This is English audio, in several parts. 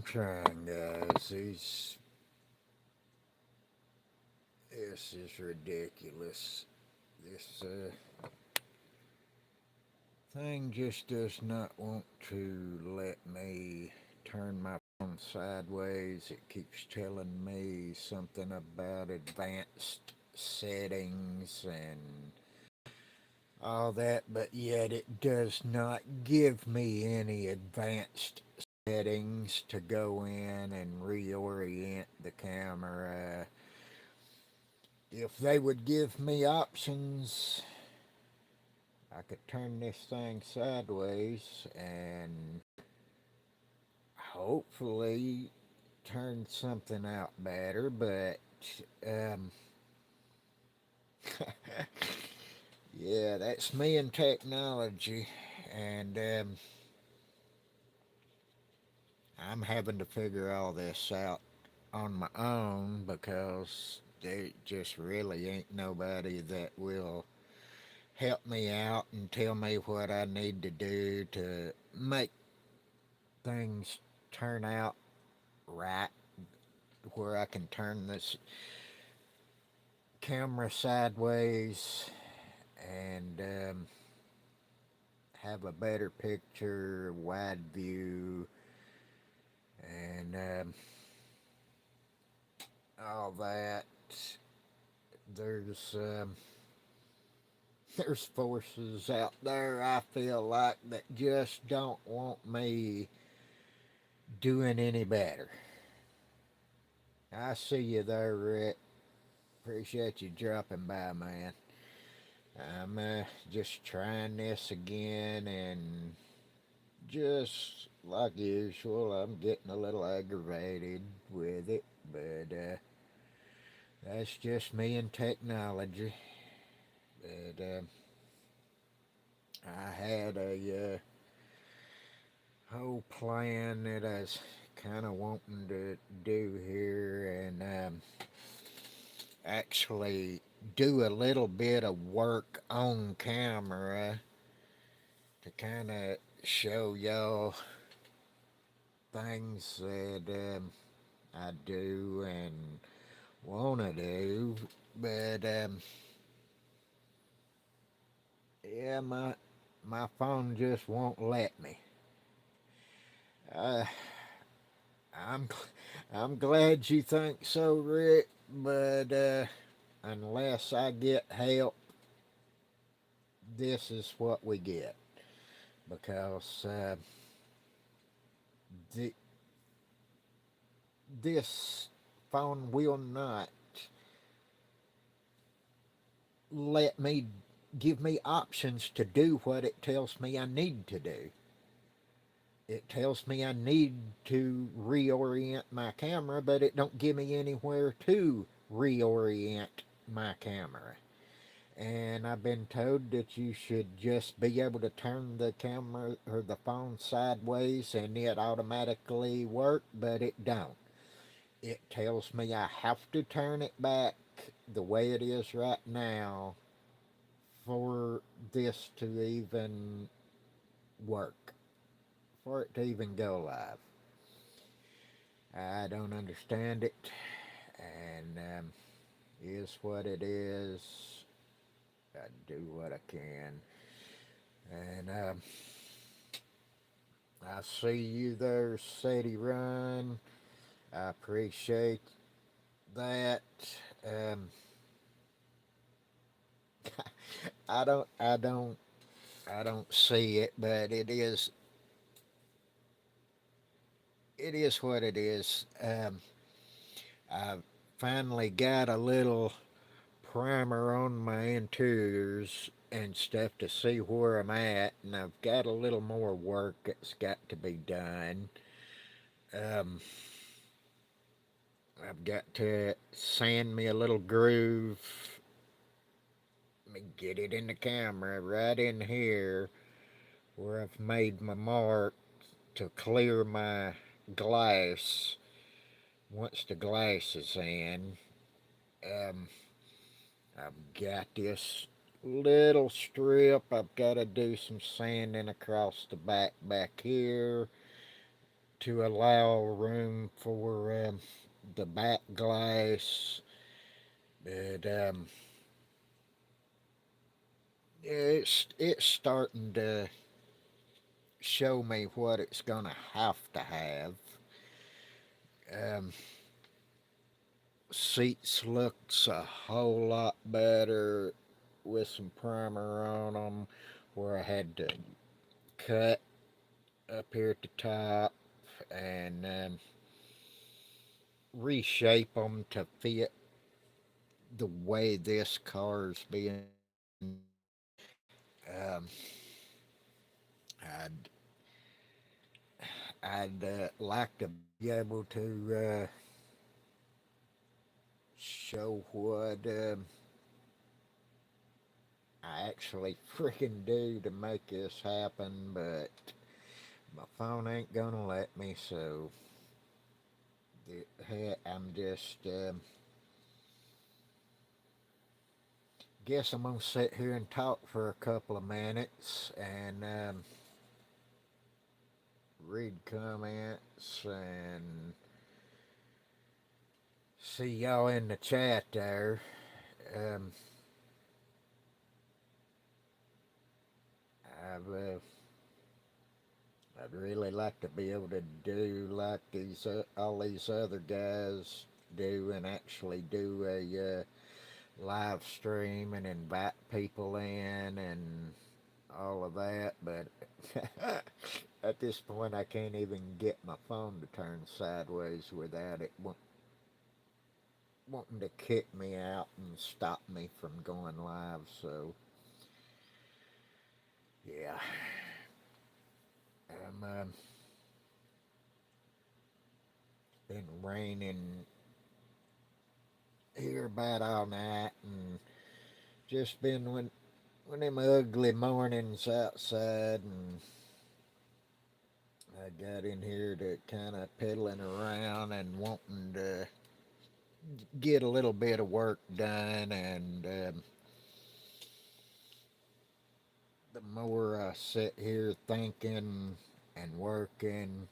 trying, guys. This is ridiculous. This thing just does not want to let me turn my phone sideways. It keeps telling me something about advanced settings and all that, but yet it does not give me any advanced settings to go in and reorient the camera. If they would give me options, I could turn this thing sideways and hopefully turn something out better, but um, yeah, that's me and technology, and I'm having to figure all this out on my own because there just really ain't nobody that will help me out and tell me what I need to do to make things turn out right, where I can turn this camera sideways and have a better picture, wide view, and all that. There's there's forces out there I feel like that just don't want me doing any better. I see you there, Rick. Appreciate you dropping by, man. I'm just trying this again, and just like usual, I'm getting a little aggravated with it, but that's just me and technology. But I had a whole plan that I was kind of wanting to do here, and actually do a little bit of work on camera to kind of show y'all things that I do and want to do. But yeah, my phone just won't let me. Uh, I'm I'm glad you think so, Rick. But unless I get help, this is what we get because the, this phone will not let me give me options to do what it tells me I need to do. It tells me I need to reorient my camera, but it don't give me anywhere to reorient my camera. And I've been told that you should just be able to turn the camera or the phone sideways and it automatically work, but it don't. It tells me I have to turn it back the way it is right now for this to even work, for it to even go live. I don't understand it, and is what it is. I do what I can, and I see you there, Sadie Run. I appreciate that. Um, I don't, I don't, I don't see it, but it is what it is. I finally got a little primer on my interiors and stuff to see where I'm at, and I've got a little more work that's got to be done. Um, I've got to sand me a little groove, let me get it in the camera right in here where I've made my mark to clear my glass once the glass is in. Um, I've got this little strip. I've got to do some sanding across the back here to allow room for the back glass. But it's starting to show me what it's gonna have to have. Um, Seats looks a whole lot better with some primer on them, where I had to cut up here at the top and reshape them to fit the way this car's being built. Um, I'd I'd like to be able to show what I actually freaking do to make this happen, but my phone ain't gonna let me. So I'm just guess I'm gonna sit here and talk for a couple of minutes and read comments and see y'all in the chat there. Um, I've I'd really like to be able to do like these all these other guys do and actually do a live stream and invite people in and all of that, but at this point I can't even get my phone to turn sideways without it wanting to kick me out and stop me from going live. So yeah, been raining here about all night and just been when them ugly mornings outside, and I got in here to kind of piddling around and wanting to get a little bit of work done, and the more I sit here thinking and working,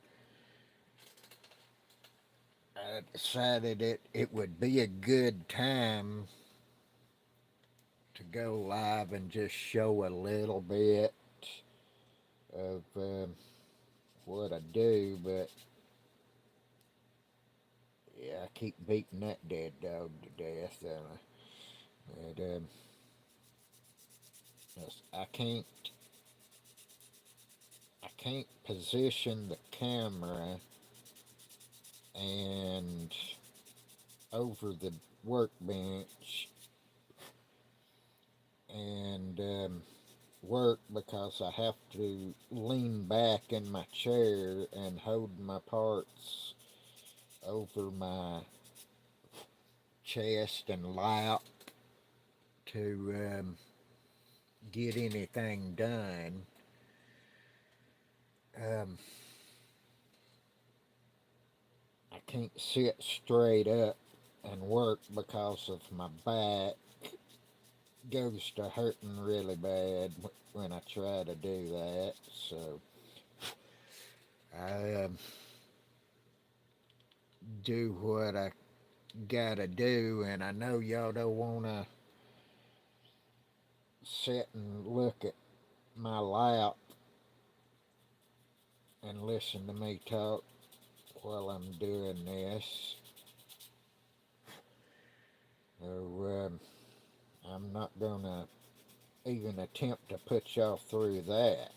I decided it would be a good time to go live and just show a little bit of what I do. But yeah, I keep beating that dead dog to death. But I can't position the camera and over the workbench and work because I have to lean back in my chair and hold my parts over my chest and lap to get anything done. Um, I can't sit straight up and work because of my back goes to hurting really bad when I try to do that. So I do what I gotta do, and I know y'all don't wanna sit and look at my lap and listen to me talk while I'm doing this. So I'm not gonna even attempt to put y'all through that.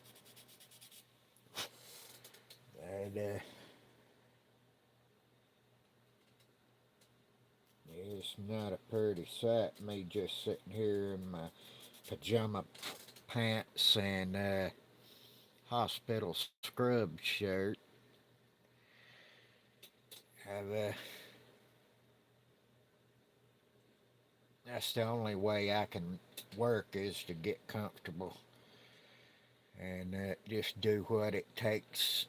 And it's not a pretty sight, me just sitting here in my pajama pants and hospital scrub shirt. I've, that's the only way I can work is to get comfortable and just do what it takes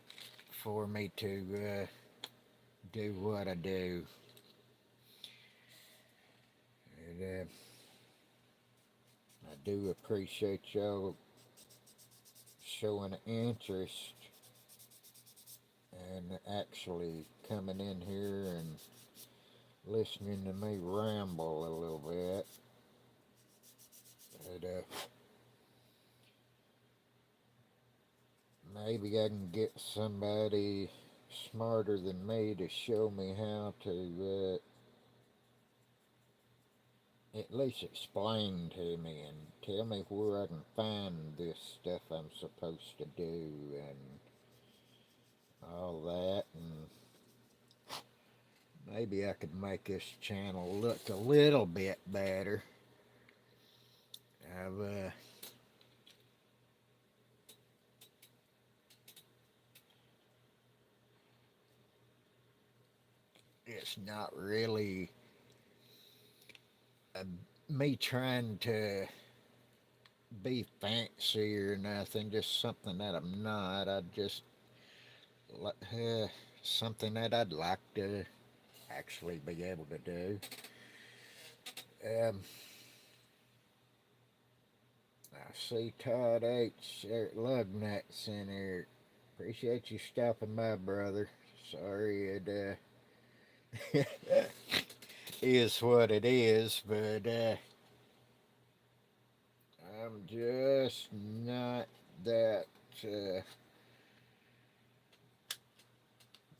for me to do what I do. And I do appreciate y'all showing interest and actually coming in here and listening to me ramble a little bit. But, maybe I can get somebody smarter than me to show me how to at least explain to me and tell me where I can find this stuff I'm supposed to do and all that. And maybe I could make this channel look a little bit better. I've it's not really uh, me trying to be fancy or nothing, just something that I'm not. I just something that I'd like to actually be able to do. Um, I see Todd H. Lugnuts in here. Appreciate you stopping by, brother. Sorry it is what it is, but I'm just not that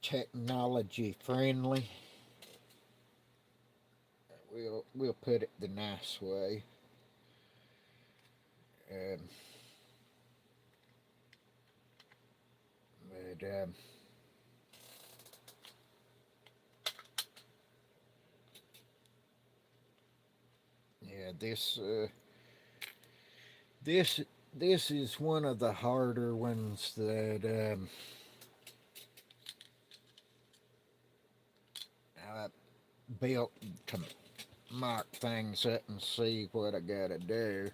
technology friendly. We'll put it the nice way. Um, but yeah, this this is one of the harder ones that I built to mark things up and see what I gotta do.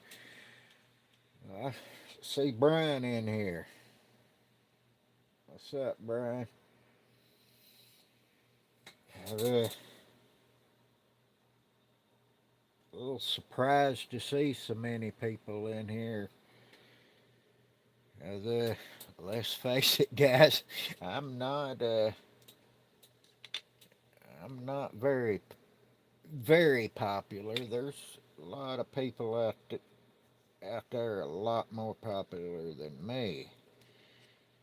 I see Brian in here. What's up, Brian? I'm a little surprised to see so many people in here. Let's face it, guys. I'm not. I'm not very popular. There's a lot of people out there a lot more popular than me,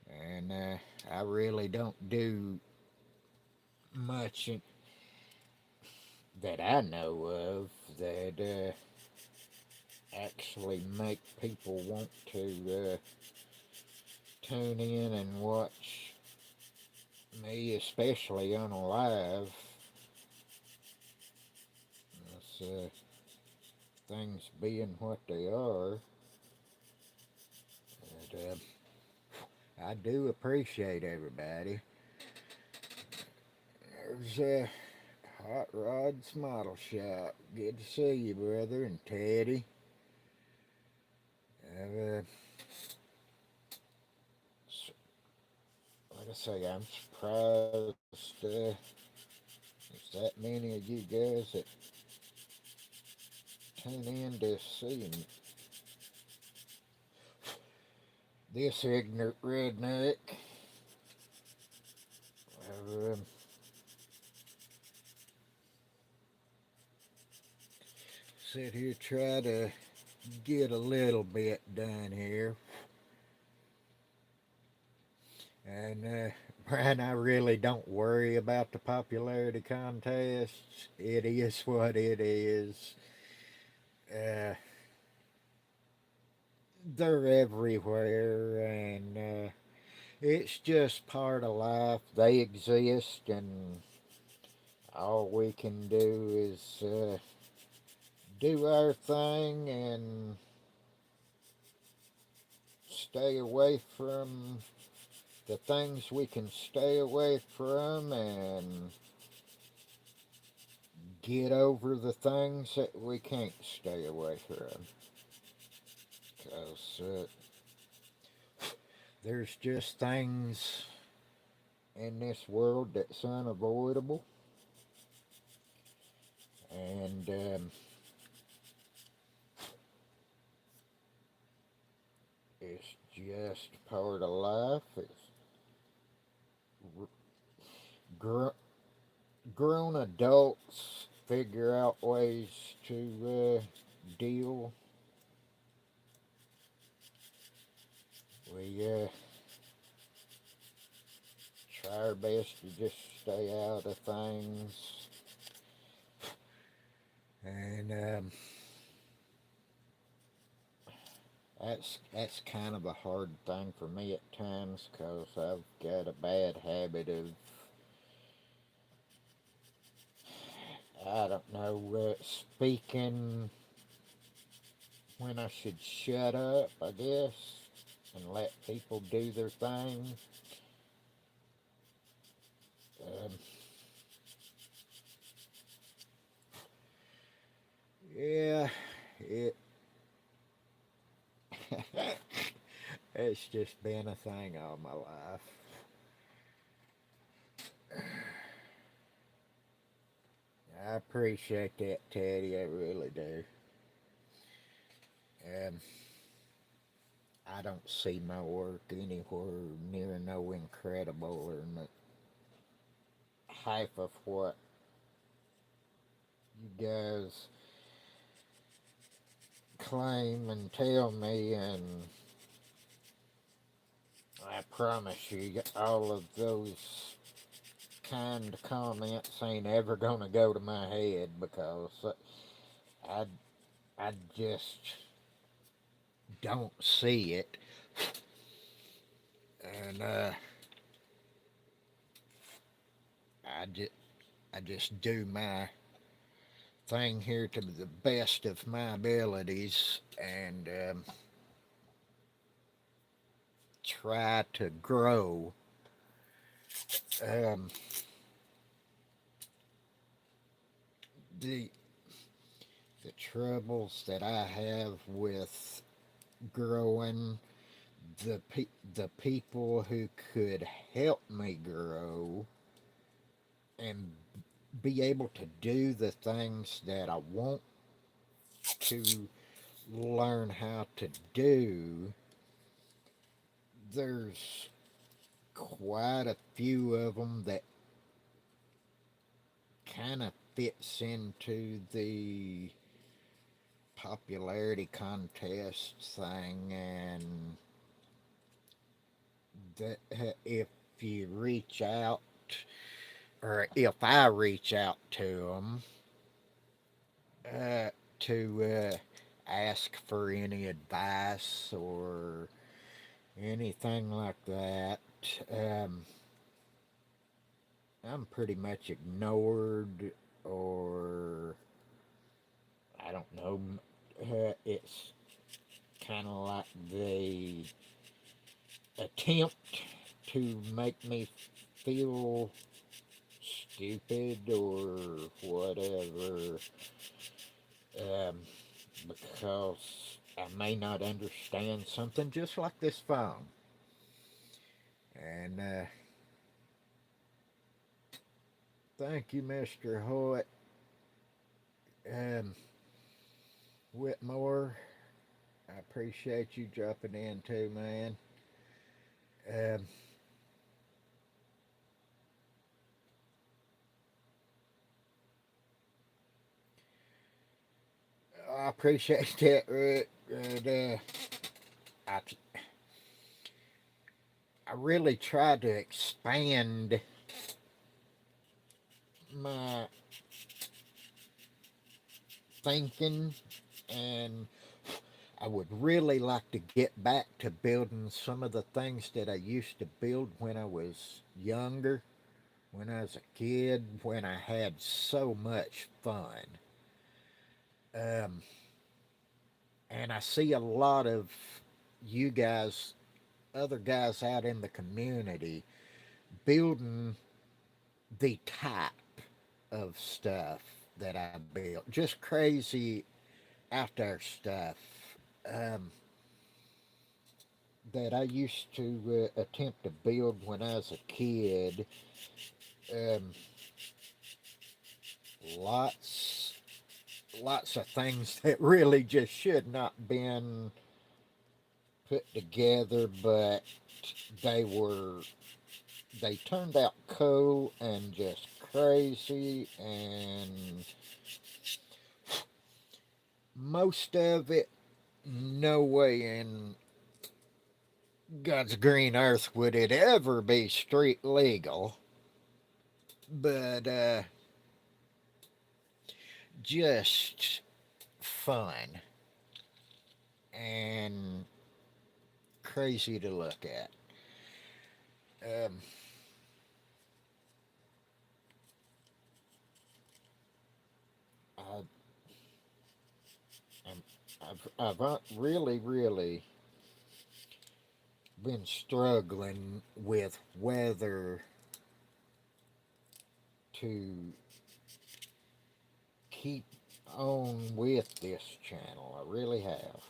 and I really don't do much that I know of that actually make people want to tune in and watch me, especially on a live. Things being what they are. But, I do appreciate everybody. There's Hot Rod's Model Shop. Good to see you, brother, and Teddy. I've, like I say, I'm surprised there's that many of you guys that tune in to see this ignorant redneck. I've sit here try to get a little bit done here. And Brian, I really don't worry about the popularity contests. It is what it is. Uh, they're everywhere, and it's just part of life. They exist, and all we can do is do our thing and stay away from the things we can stay away from and get over the things that we can't stay away from. Because there's just things in this world that's unavoidable. And it's just part of life. It's gr- grown adults figure out ways to deal. We try our best to just stay out of things, and that's kind of a hard thing for me at times because I've got a bad habit of, I don't know, speaking when I should shut up, I guess, and let people do their thing. Um, yeah, it it's just been a thing all my life. I appreciate that, Teddy. I really do. Um, I don't see my work anywhere near no incredible or half of what you guys claim and tell me, and I promise you, all of those kind comments ain't ever gonna go to my head because I I just don't see it, and I just I just do my thing here to the best of my abilities, and try to grow. Um, the the troubles that I have with growing, the people who could help me grow and be able to do the things that I want to learn how to do, there's quite a few of them that kind of fits into the popularity contest thing, and that if you reach out, or if I reach out to them to ask for any advice or anything like that, um, I'm pretty much ignored, or I don't know. It's kind of like the attempt to make me feel stupid or whatever, um, because I may not understand something just like this phone. And thank you, Mr. Hoyt. Um, Whitmore, I appreciate you dropping in too, man. Um, I appreciate that, Rick. And, I, I really tried to expand my thinking, and I would really like to get back to building some of the things that I used to build when I was younger, when I was a kid, when I had so much fun. Um, and I see a lot of you guys, other guys out in the community, building the type of stuff that I built. Just crazy out there stuff. Um, that I used to attempt to build when I was a kid. Um, lots, lots of things that really just should not been put together, but they were they turned out cool and just crazy, and most of it, no way in God's green earth would it ever be street legal, but just fun and crazy to look at. Um, I, I've really been struggling with whether to keep on with this channel. I really have.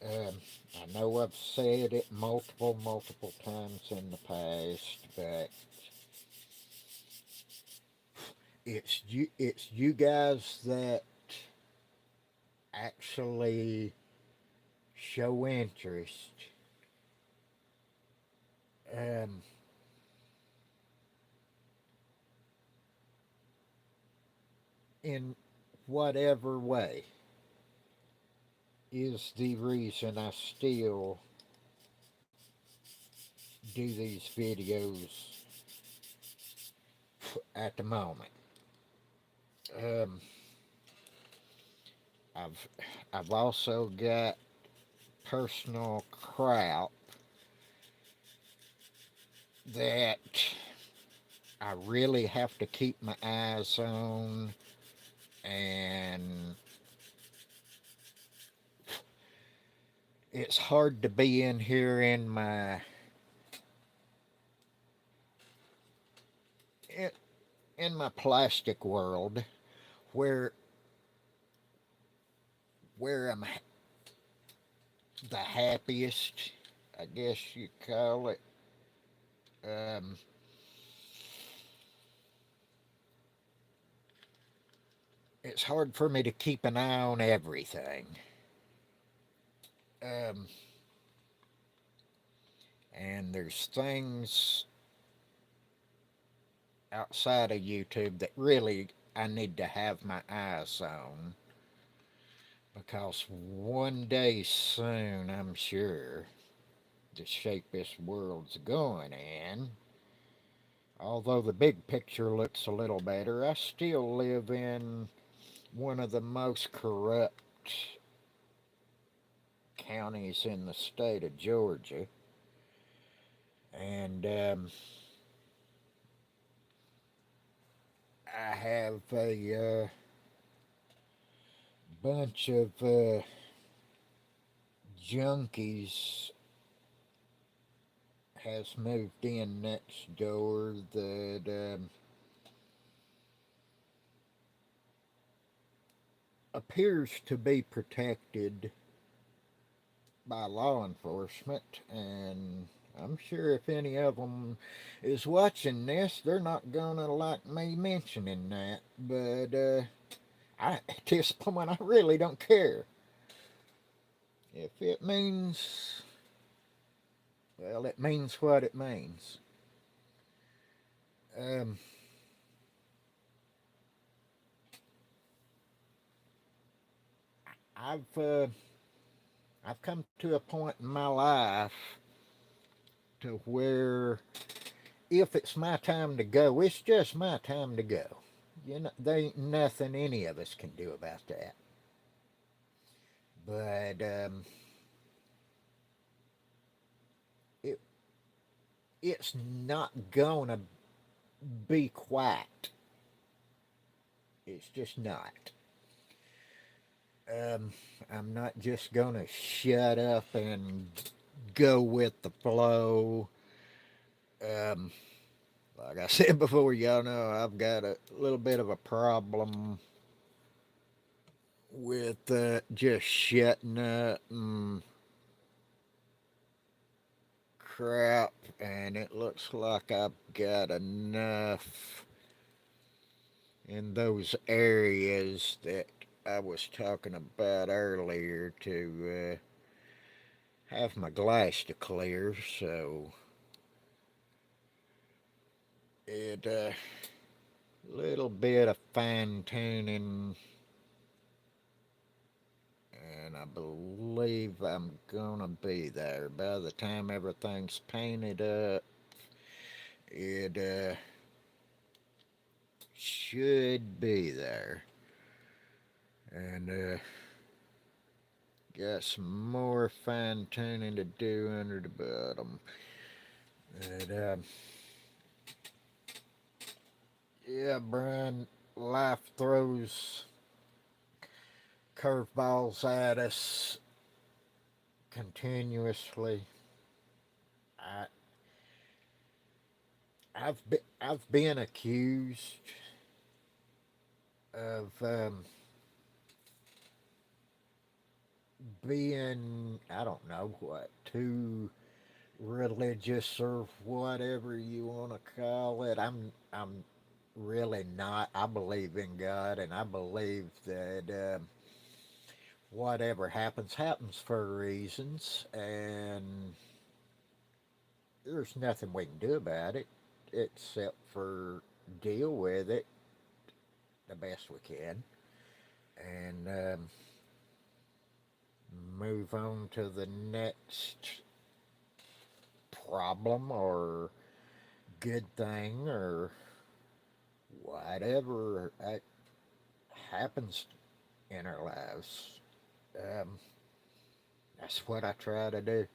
I know I've said it multiple times in the past, but it's you guys that actually show interest um, in whatever way is the reason I still do these videos at the moment. Um, I've I've also got personal crap that I really have to keep my eyes on, and it's hard to be in here in, in my plastic world where I'm the happiest, I guess you call it. Um, it's hard for me to keep an eye on everything. Um, and there's things outside of YouTube that really I need to have my eyes on because one day soon, I'm sure, the shape this world's going in, although the big picture looks a little better, I still live in one of the most corrupt counties in the state of Georgia. And I have a bunch of junkies has moved in next door that appears to be protected by law enforcement, and I'm sure if any of them is watching this, they're not gonna like me mentioning that. But at this point, I really don't care. If it means, well, it means what it means. Um, I've uh, I've come to a point in my life to where if it's my time to go, it's just my time to go. You know, there ain't nothing any of us can do about that. But it it's not gonna be quiet. It's just not. Um, I'm not just gonna shut up and go with the flow. Um, like I said before, y'all know I've got a little bit of a problem with just shutting up and crap, and it looks like I've got enough in those areas that I was talking about earlier to have my glass to clear. So It little bit of fine tuning, and I believe I'm gonna be there by the time everything's painted up. It should be there, and got some more fine tuning to do under the bottom. And yeah, Brian, life throws curveballs at us continuously. I I've been accused of being, I don't know what, too religious or whatever you want to call it. I'm really not. I believe in God, and I believe that whatever happens happens for reasons, and there's nothing we can do about it except for deal with it the best we can, and move on to the next problem or good thing or whatever happens in our lives. Um, that's what I try to do.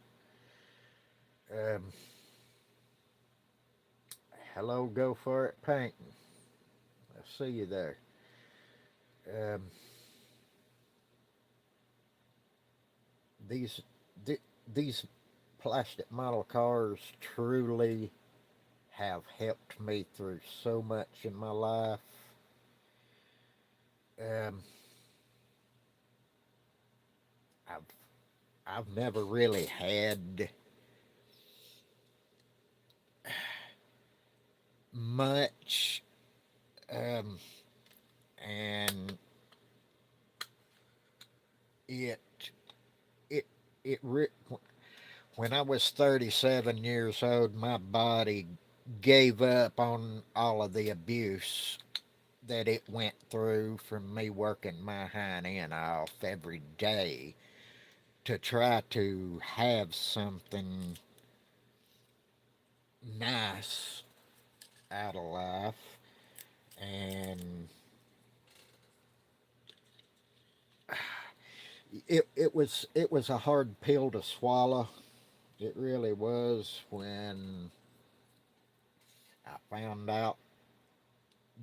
Um, hello, go for it painting. I'll see you there. Um, these th- these plastic model cars truly have helped me through so much in my life. Um, I've I've never really had much, um, and it it it when I was 37 years old, my body gave up on all of the abuse that it went through from me working my hind end off every day to try to have something nice out of life. And it was a hard pill to swallow. It really was when I found out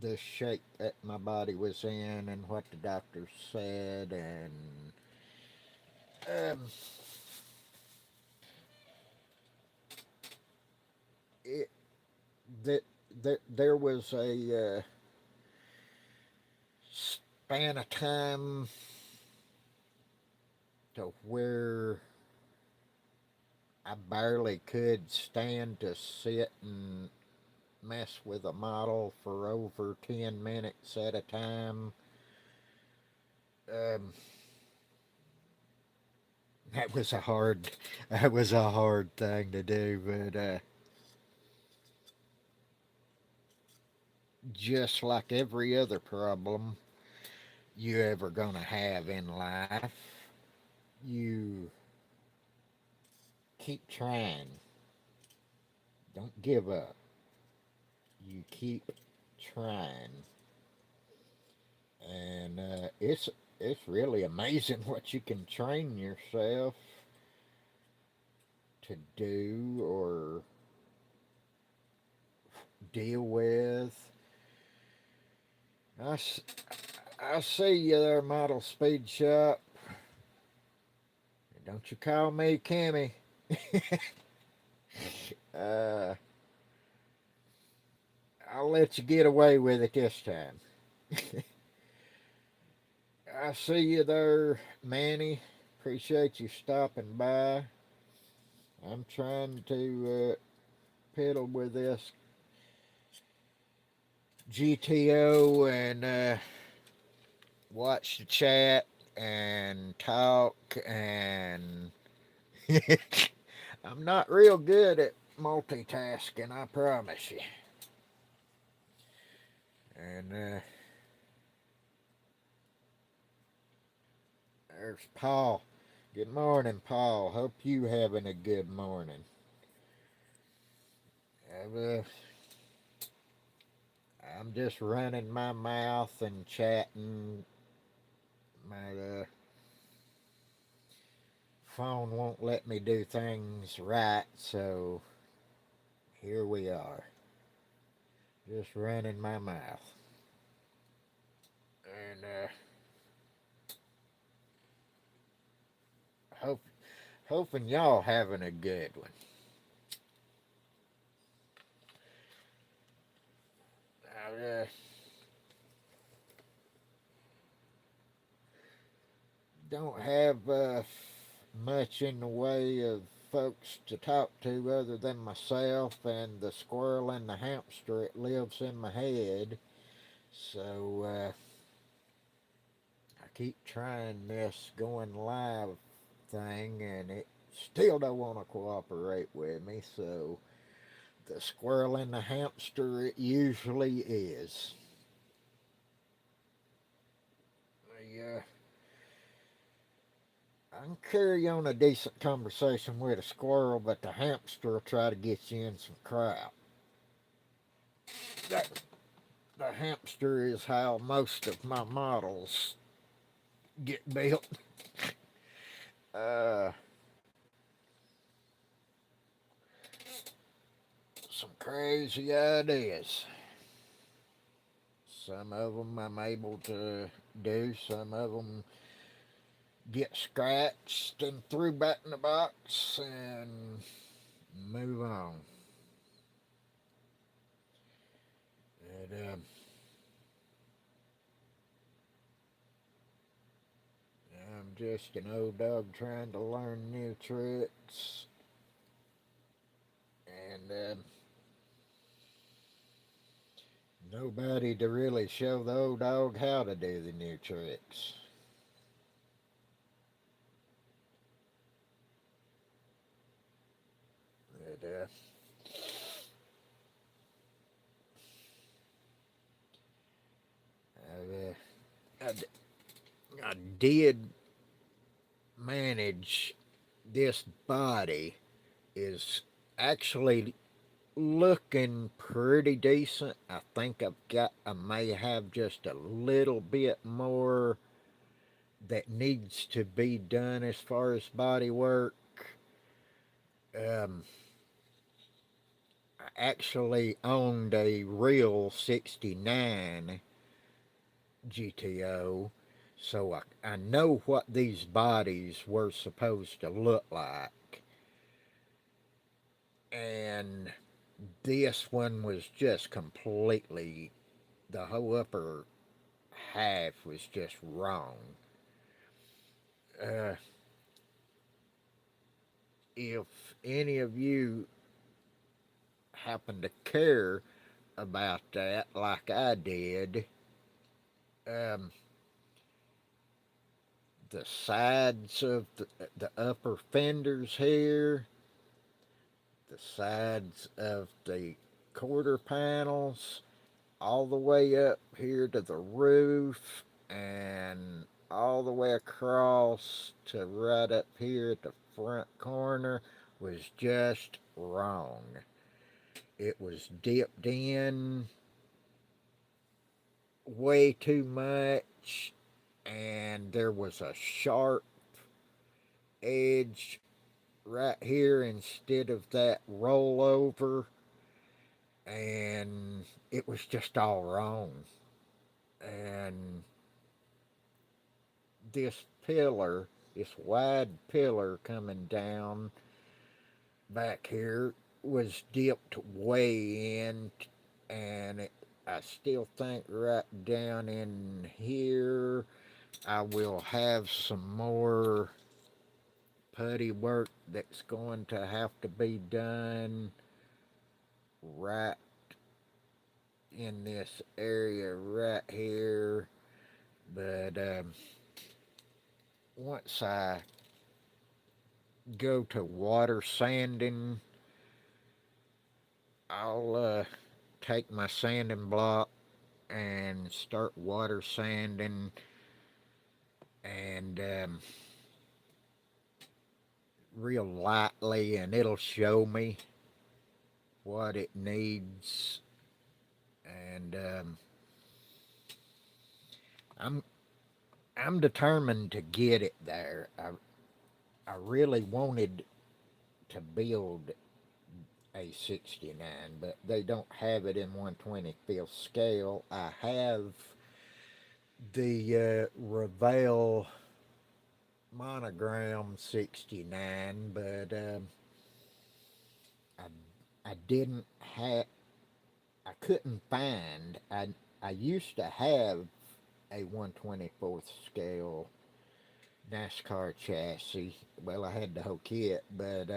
the shape that my body was in and what the doctors said, and um, it that there was a span of time to where I barely could stand to sit and mess with a model for over 10 minutes at a time. Um, that was a hard thing to do, but just like every other problem you ever gonna have in life, you keep trying. Don't give up. You keep trying, and it's really amazing what you can train yourself to do or deal with. I, I see you there, Model Speed Shop. Don't you call me Kimmy. uh, I'll let you get away with it this time. I see you there, Manny. Appreciate you stopping by. I'm trying to piddle with this GTO and watch the chat and talk, and I'm not real good at multitasking, I promise you. And there's Paul. Good morning, Paul. Hope you having a good morning. Uh, I'm just running my mouth and chatting. My phone won't let me do things right, so here we are. Just running my mouth. And hope, hoping y'all having a good one. I don't have much in the way of folks to talk to other than myself and the squirrel and the hamster that lives in my head. So I keep trying this going live thing and it still don't want to cooperate with me. So the squirrel and the hamster it usually is. I can carry on a decent conversation with a squirrel, but the hamster will try to get you in some crap. That, the hamster is how most of my models get built. Uh, some crazy ideas. Some of them I'm able to do, some of them get scratched and threw back in the box and move on. But, I'm just an old dog trying to learn new tricks, and nobody to really show the old dog how to do the new tricks. But, I, I did manage this body is actually looking pretty decent. I think I may have just a little bit more that needs to be done as far as body work. Um, I actually owned a real 69 GTO, so I know what these bodies were supposed to look like. And this one was just completely, the whole upper half was just wrong. Uh, if any of you happen to care about that, like I did, um, the sides of the upper fenders here, the sides of the quarter panels, all the way up here to the roof, and all the way across to right up here at the front corner was just wrong. It was dipped in way too much, and there was a sharp edge right here instead of that rollover, and it was just all wrong. And this pillar, this wide pillar coming down back here, was dipped way in, and I still think right down in here I will have some more putty work that's going to have to be done right in this area right here. But once I go to water sanding, I'll take my sanding block and start water sanding and real lightly, and it'll show me what it needs. And I'm I'm determined to get it there. I really wanted to build a 69, but they don't have it in 125th scale. I have the Revell monogram 69, but I I didn't have I couldn't find I used to have a 124th scale NASCAR chassis. Well, I had the whole kit, but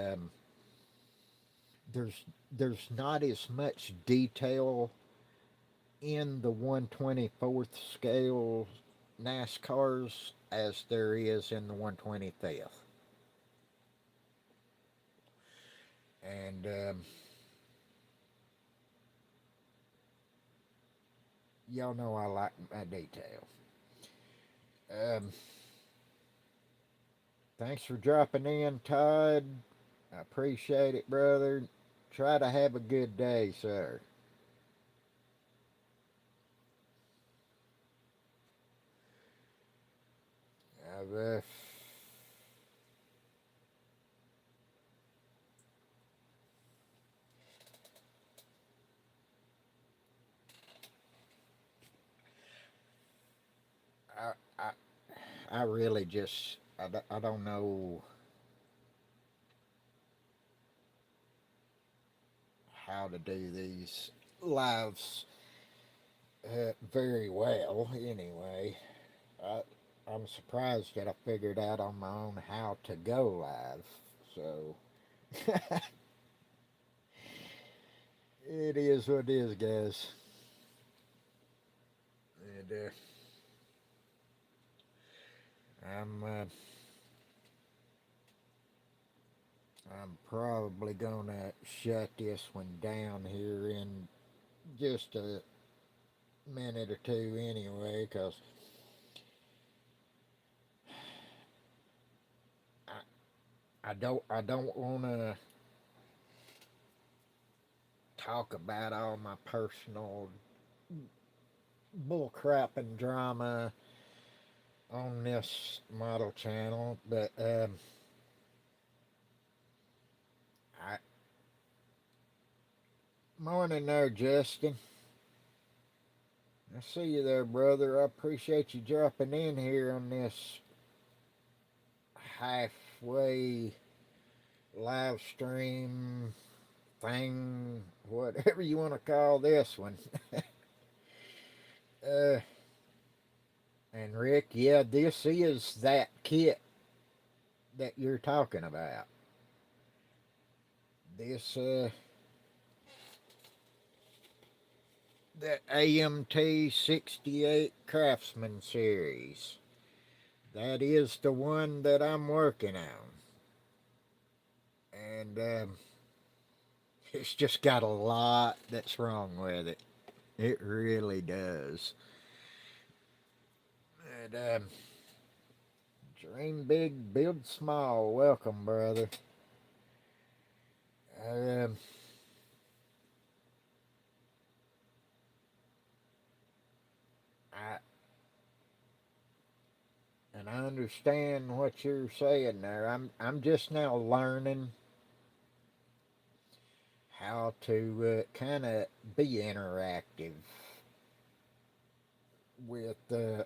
there's not as much detail in the 124th scale NASCARs as there is in the 125th. And y'all know I like my detail. Um, Thanks for dropping in, Todd. I appreciate it, brother. Try to have a good day, sir. I've, I, I, I really just, I don't know how to do these lives very well, anyway. I, I'm surprised that I figured out on my own how to go live. So it is what it is, guys. And I'm probably gonna shut this one down here in just a minute or two, anyway, because I don't want to talk about all my personal bullcrap and drama on this model channel, but I morning there, Justin. I see you there, brother. I appreciate you dropping in here on this halfway live stream thing, whatever you want to call this one. uh, and Rick, yeah, this is that kit that you're talking about. This, the AMT 68 Craftsman series. That is the one that I'm working on. And it's just got a lot that's wrong with it. It really does. And dream big, build small. Welcome, brother. Um, I and I understand what you're saying there. I'm just now learning how to kind of be interactive with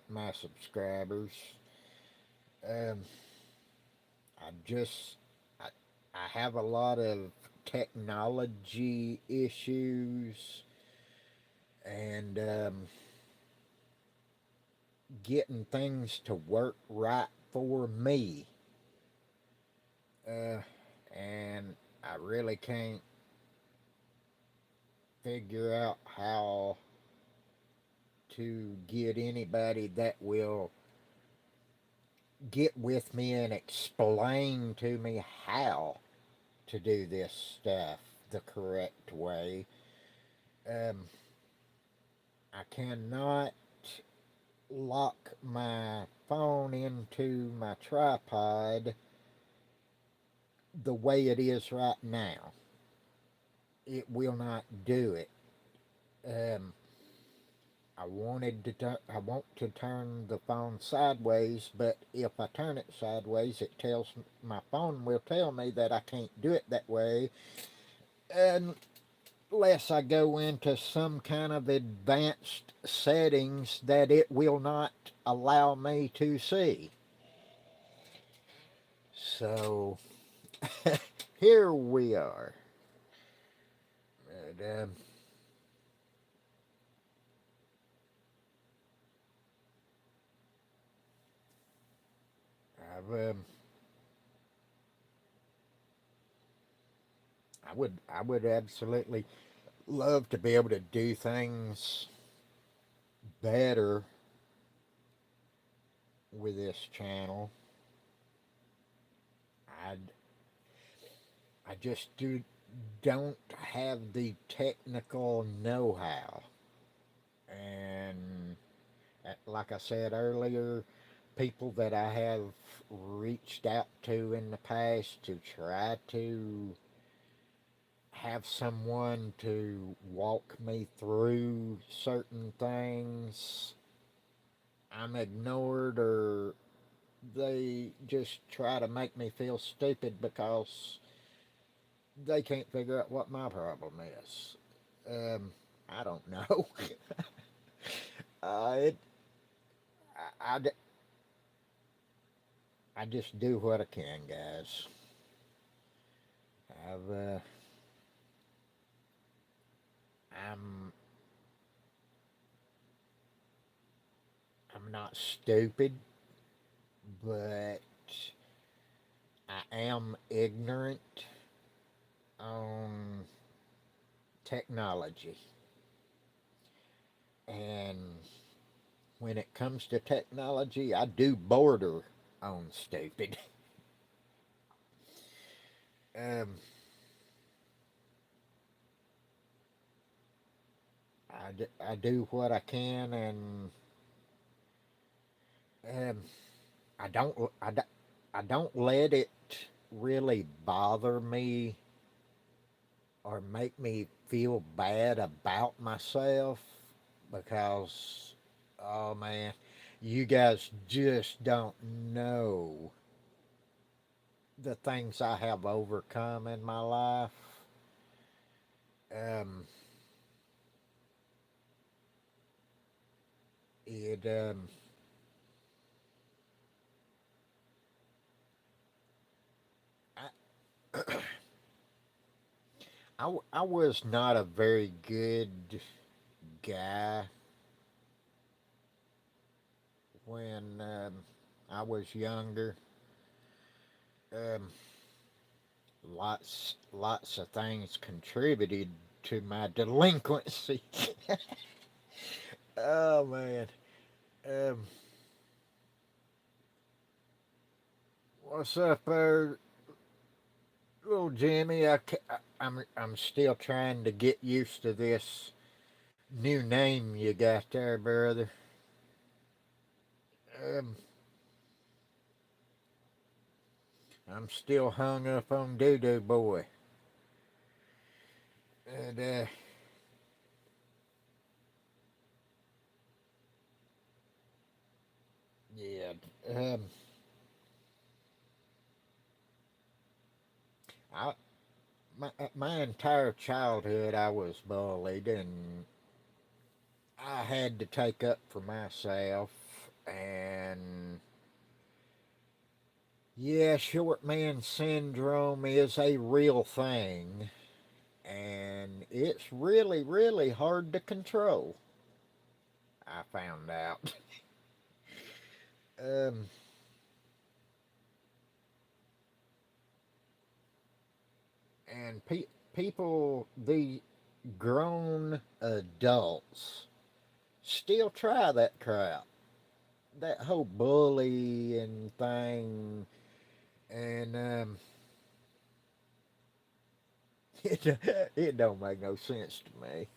my subscribers. Um, I just I, I have a lot of technology issues and getting things to work right for me. Uh, and I really can't figure out how to get anybody that will get with me and explain to me how to do this stuff the correct way. Um, I cannot lock my phone into my tripod the way it is right now. It will not do it. Um, I want to turn the phone sideways, but if I turn it sideways, my phone will tell me that I can't do it that way unless I go into some kind of advanced settings that it will not allow me to see. So here we are. But, I've I would absolutely love to be able to do things better with this channel. I I just don't have the technical know-how, and like I said earlier, people that I have reached out to in the past to try to have someone to walk me through certain things, I'm ignored, or they just try to make me feel stupid because they can't figure out what my problem is. I don't know. it, I, I, I just do what I can, guys. I've, I'm, I'm not stupid, but I am ignorant on technology. And when it comes to technology, I do border on stupid. Um, I do what I can, and um, I don't I, I don't let it really bother me or make me feel bad about myself because, oh man, you guys just don't know the things I have overcome in my life. Um, it I was not a very good guy when I was younger. Um, lots of things contributed to my delinquency. Oh man. Um, what's up, little Jimmy? I'm still trying to get used to this new name you got there, brother. Um, I'm still hung up on Doo Doo Boy. And yeah. Um, I my entire childhood I was bullied, and I had to take up for myself. And yeah, short man syndrome is a real thing, and it's really, really hard to control. I found out. um, and people, the grown adults, still try that crap. That whole bullying thing, and it, it don't make no sense to me.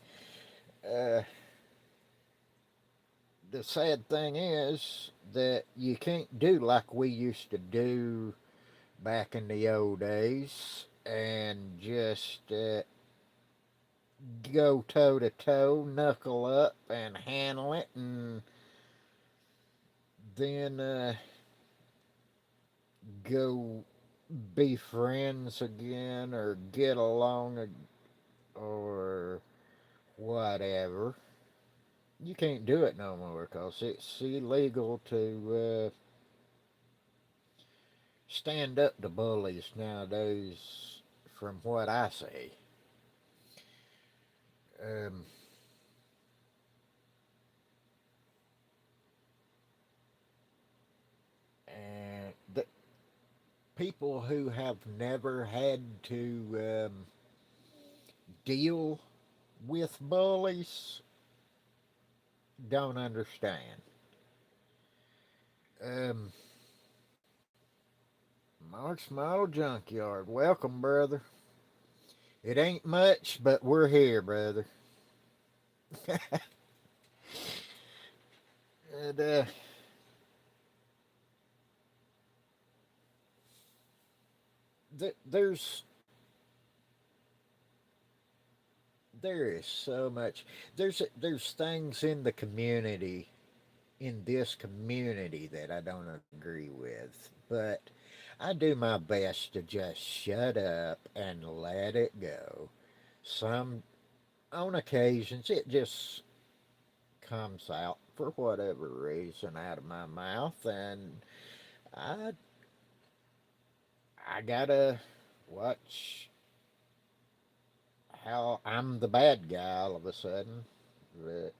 Uh, the sad thing is that you can't do like we used to do back in the old days and just go toe to toe, knuckle up, and handle it, and then go be friends again or get along or whatever. You can't do it no more because it's illegal to stand up to bullies nowadays, from what I see. Um, and the people who have never had to deal with bullies don't understand. Um, Mark's Model Junkyard, welcome, brother. It ain't much, but we're here, brother. And there's there is so much. There's things in the community, in this community, that I don't agree with, but I do my best to just shut up and let it go. Some On occasions it just comes out for whatever reason out of my mouth, and I I gotta watch how I'm the bad guy all of a sudden. But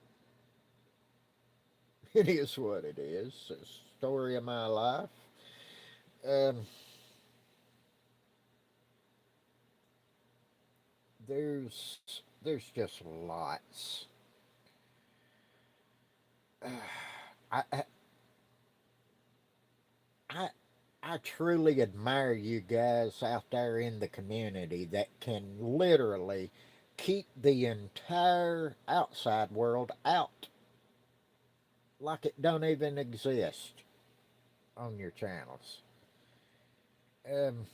it is what it is. It's the story of my life. Um, there's just lots. I, I I I truly admire you guys out there in the community that can literally keep the entire outside world out like it don't even exist on your channels. Um,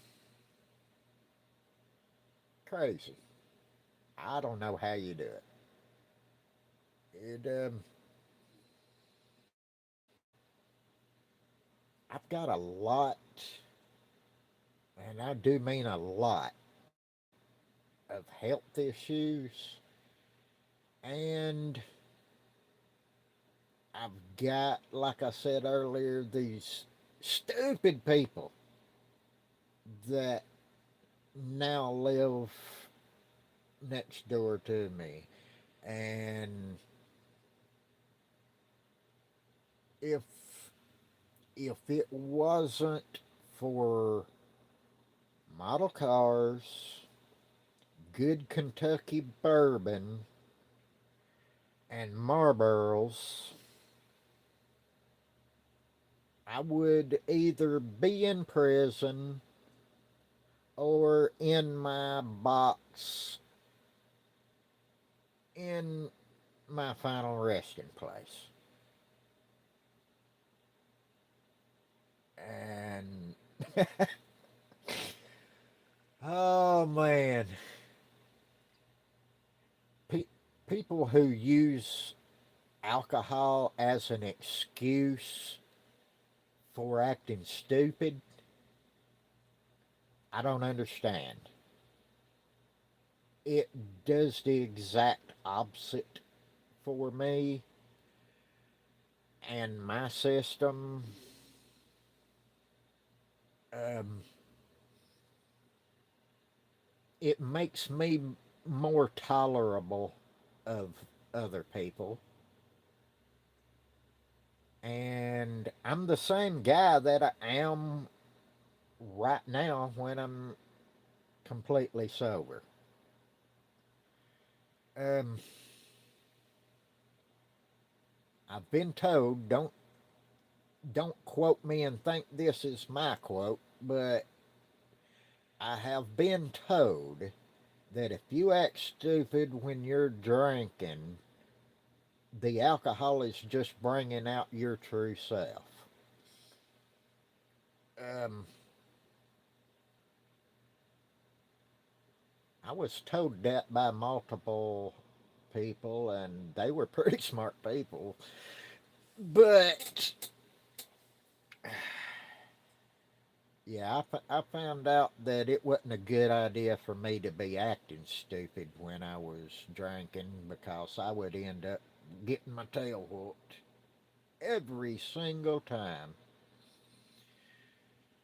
Crazy. I don't know how you do it. It I've got a lot, and I do mean a lot, of health issues, and I've got, like I said earlier, these stupid people that now live next door to me. And if it wasn't for model cars, good Kentucky bourbon, and Marlboros, I would either be in prison or in my box in my final resting place. And oh man, Pe- people who use alcohol as an excuse for acting stupid, I don't understand. It does the exact opposite for me and my system. Um, it makes me more tolerable of other people. And I'm the same guy that I am right now when I'm completely sober. Um, I've been told, don't quote me and think this is my quote, but I have been told that if you act stupid when you're drinking, the alcohol is just bringing out your true self. Um, I was told that by multiple people, and they were pretty smart people. But yeah, I found out that it wasn't a good idea for me to be acting stupid when I was drinking because I would end up getting my tail whooped every single time.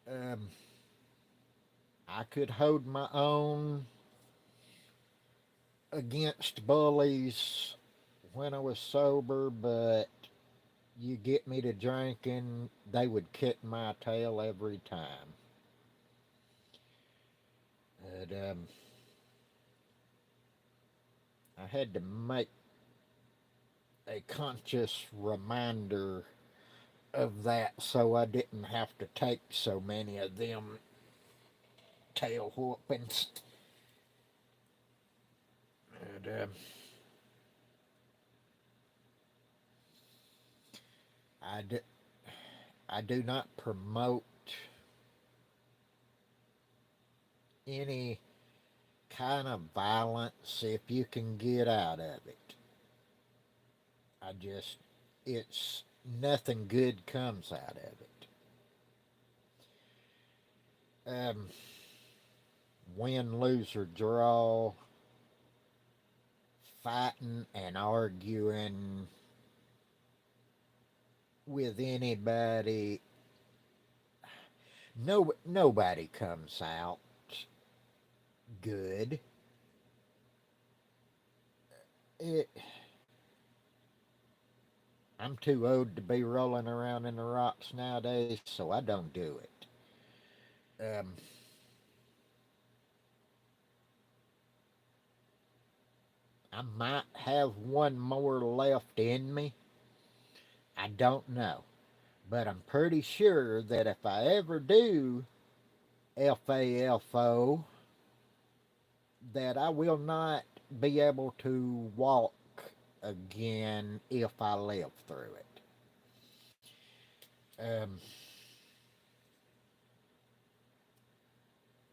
Um, I could hold my own against bullies when I was sober, but you get me to drinking, they would kick my tail every time. And, I had to make a conscious reminder of that so I didn't have to take so many of them tail whoopings. And, I, do, I do not promote any kind of violence if you can get out of it. I just, it's nothing good comes out of it. Um, win, lose, or draw, fighting and arguing with anybody, nobody comes out good. It, I'm too old to be rolling around in the rocks nowadays, so I don't do it. Um, I might have one more left in me. I don't know. But I'm pretty sure that if I ever do FAFO, that I will not be able to walk again if I live through it.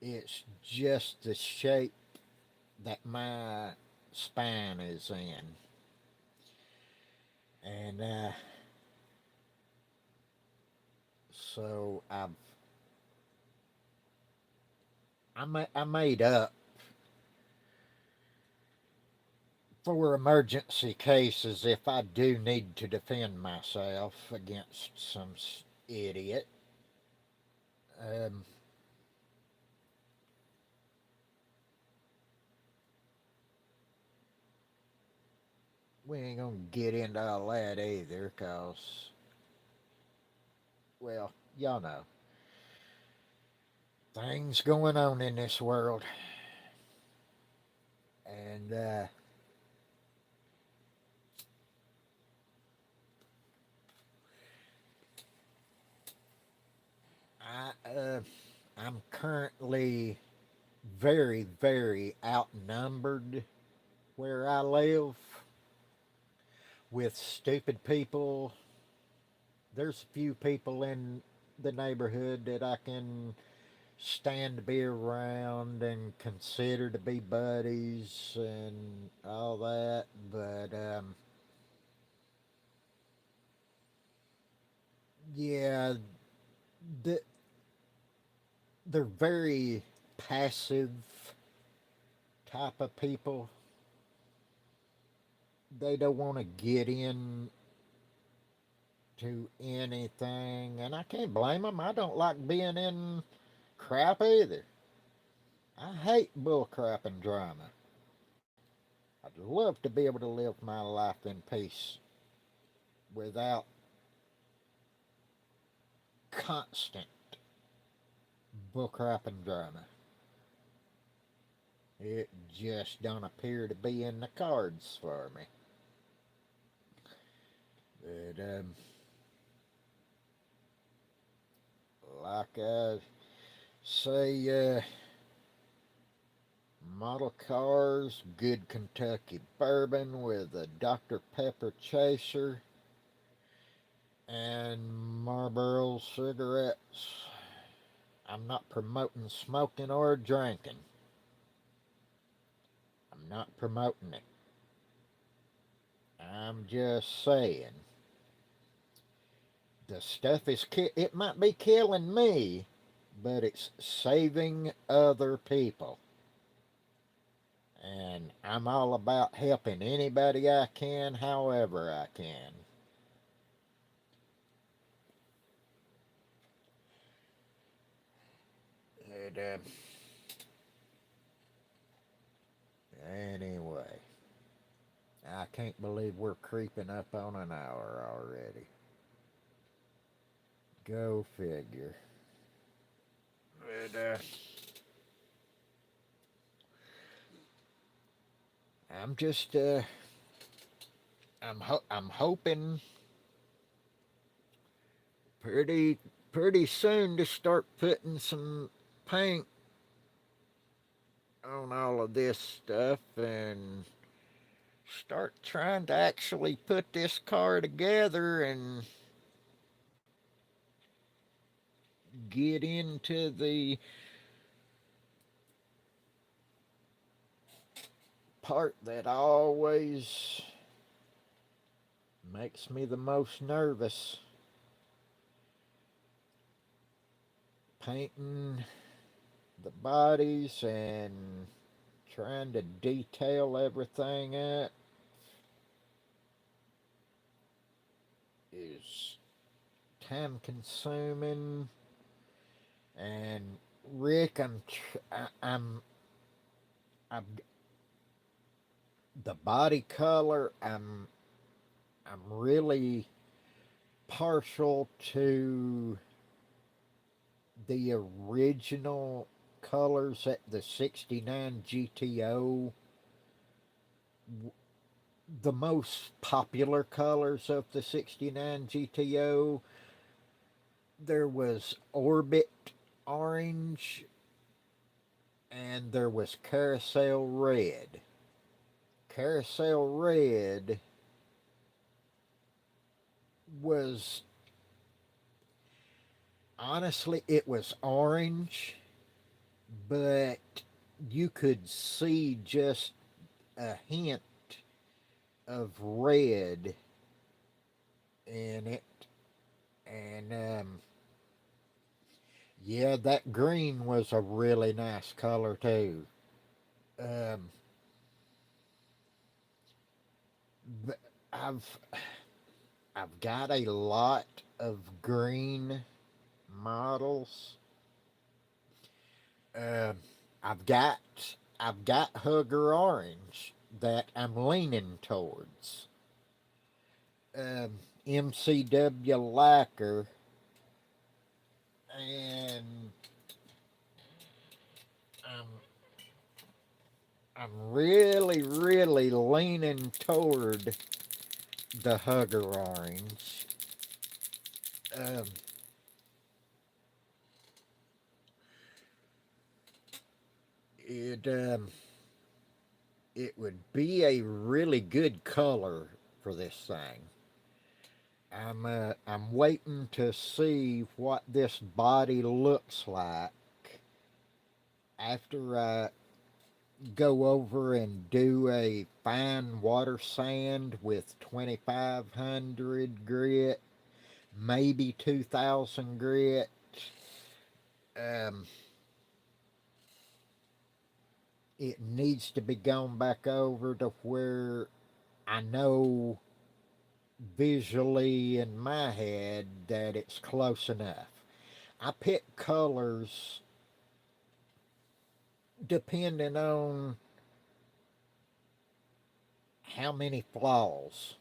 It's just the shape that my spine is in. And so I made up for emergency cases if I do need to defend myself against some idiot. Um, we ain't gonna get into all that either, cause well, y'all know things going on in this world, and I'm currently very, very outnumbered where I live with stupid people. There's a few people in the neighborhood that I can stand to be around and consider to be buddies and all that, but yeah, the, they're very passive type of people. They don't want to get in to anything, and I can't blame them. I don't like being in crap either. I hate bull crap and drama. I'd love to be able to live my life in peace without constant bull crap and drama. It just don't appear to be in the cards for me. But like I say, model cars, good Kentucky bourbon with a Dr. Pepper chaser, and Marlboro cigarettes. I'm not promoting smoking or drinking. I'm not promoting it. I'm just saying the stuff is it might be killing me, but it's saving other people. And I'm all about helping anybody I can, however I can. And, anyway, I can't believe we're creeping up on an hour already. Go figure. And, I'm just, I'm hoping pretty, pretty soon to start putting some paint on all of this stuff and start trying to actually put this car together and get into the part that always makes me the most nervous. Painting the bodies and trying to detail everything up is time consuming. And Rick, I'm the body color. I'm really partial to the original colors at the 69 GTO, the most popular colors of the 69 GTO. There was Orbit Orange and there was Carousel Red. Carousel Red was honestly, it was orange, but you could see just a hint of red in it. And yeah, that green was a really nice color too. Um, but I've I've got a lot of green models. Um, I've got I've got Hugger Orange that I'm leaning towards. MCW Lacquer, and I'm I'm really really leaning toward the Hugger Orange. Um, it it would be a really good color for this thing. I'm waiting to see what this body looks like after I go over and do a fine water sand with 2500 grit, maybe 2000 grit. Um, it needs to be gone back over to where I know visually in my head that it's close enough. I pick colors depending on how many flaws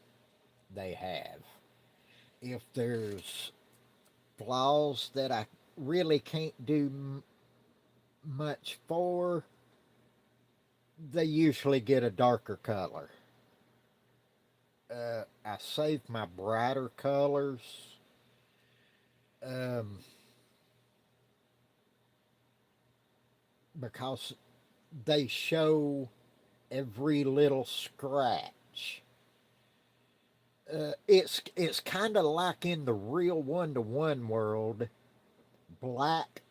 they have. If there's flaws that I really can't do much for, they usually get a darker color. I save my brighter colors um, because they show every little scratch. It's kind of like in the real one-to-one world, black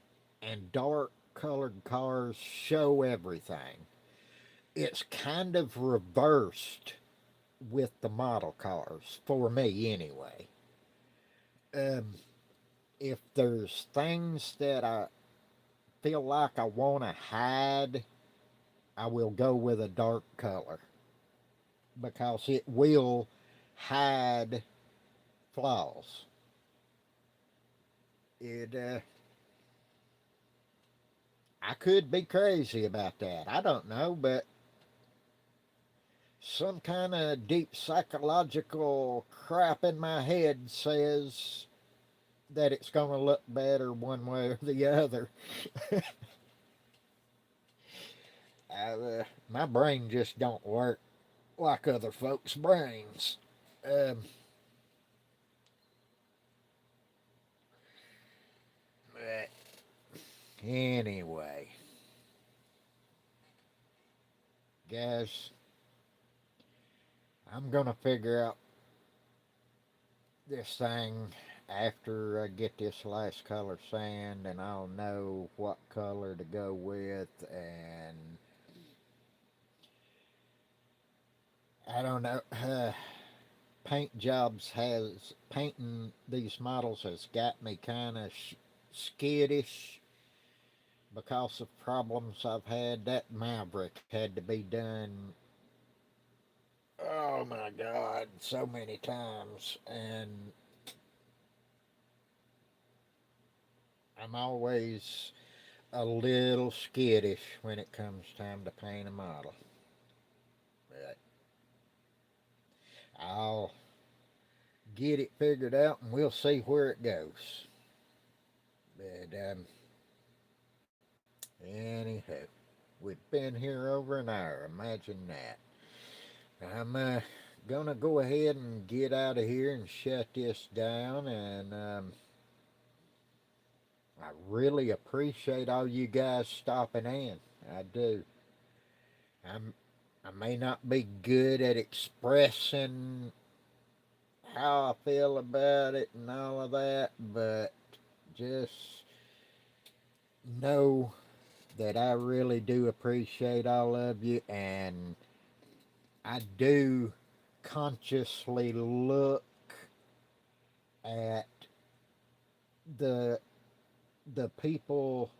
and dark colored cars show everything. It's kind of reversed with the model cars, for me anyway. Um, if there's things that I feel like I want to hide, I will go with a dark color because it will hide flaws. It I could be crazy about that. I don't know, but some kind of deep psychological crap in my head says that it's going to look better one way or the other. My brain just don't work like other folks' brains. Um, but anyway, guys, I'm going to figure out this thing after I get this last color sand, and I'll know what color to go with. And I don't know. Paint jobs has painting these models has got me kind of skittish because of problems I've had. That Maverick had to be done. Oh my God, so many times, and I'm always a little skittish when it comes time to paint a model. But I'll get it figured out and we'll see where it goes. But anyhow, we've been here over an hour. Imagine that. I'm gonna go ahead and get out of here and shut this down. And I really appreciate all you guys stopping in. I do. I'm I may not be good at expressing how I feel about it and all of that, but just know that I really do appreciate all of you, and I do consciously look at the people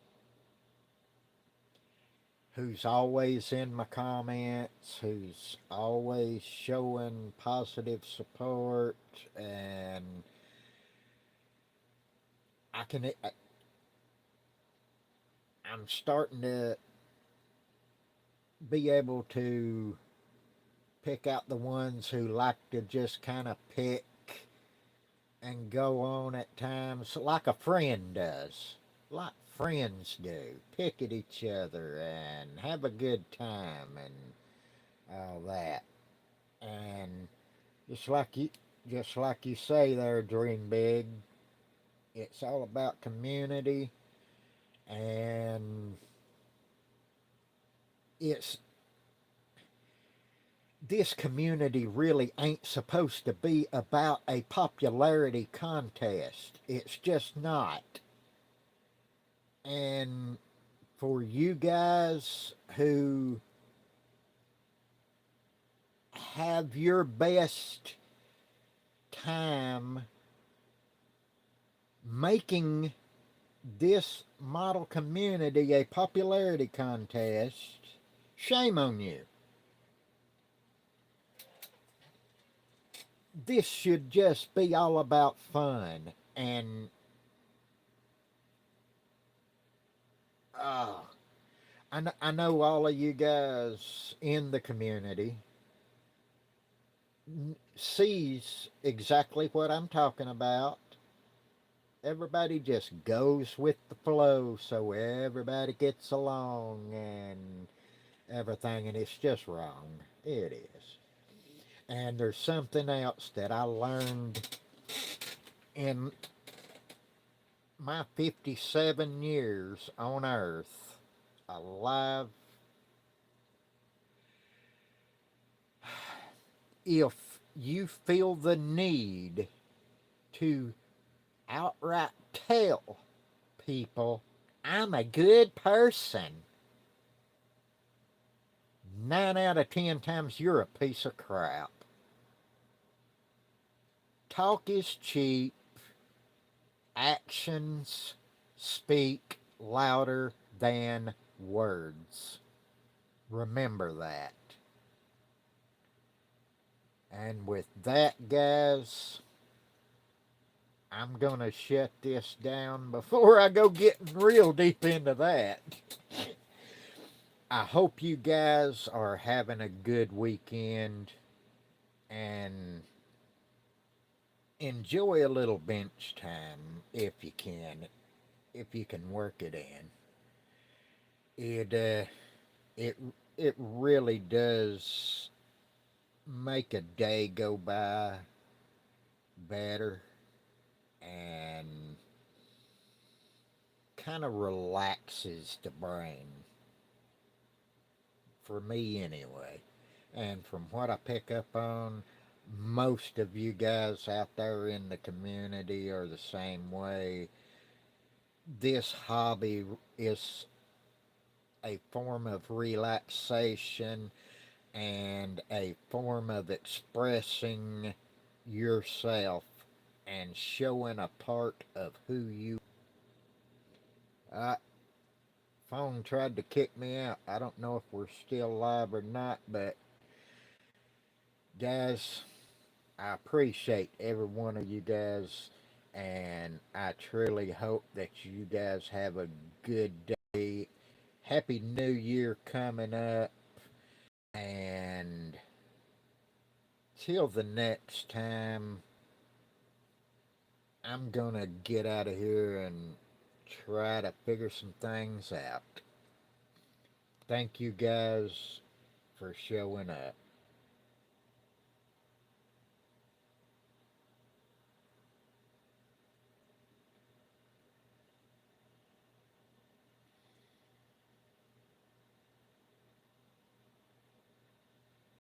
who's always in my comments, who's always showing positive support, and I can I'm starting to be able to pick out the ones who like to just kind of pick and go on at times like a friend does. Like friends do. Pick at each other and have a good time and all that. And just like you just like you say there, Dream Big, it's all about community, and it's this community really ain't supposed to be about a popularity contest. It's just not. And for you guys who have your best time making this model community a popularity contest, shame on you. This should just be all about fun and uh, I know all of you guys in the community sees exactly what I'm talking about. Everybody just goes with the flow so everybody gets along and everything, and it's just wrong. It is. And there's something else that I learned in my 57 years on Earth, alive if you feel the need to outright tell people, I'm a good person, 9 out of 10 times you're a piece of crap. Talk is cheap, actions speak louder than words. Remember that. And with that, guys, I'm going to shut this down before I go getting real deep into that. I hope you guys are having a good weekend and enjoy a little bench time if you can work it in. It it really does make a day go by better and kind of relaxes the brain, for me anyway. And from what I pick up on, most of you guys out there in the community are the same way. This hobby is a form of relaxation and a form of expressing yourself and showing a part of who you are. Phone tried to kick me out. I don't know if we're still live or not, but guys, I appreciate every one of you guys, and I truly hope that you guys have a good day. Happy New Year coming up, and till the next time, I'm gonna get out of here and try to figure some things out. Thank you guys for showing up.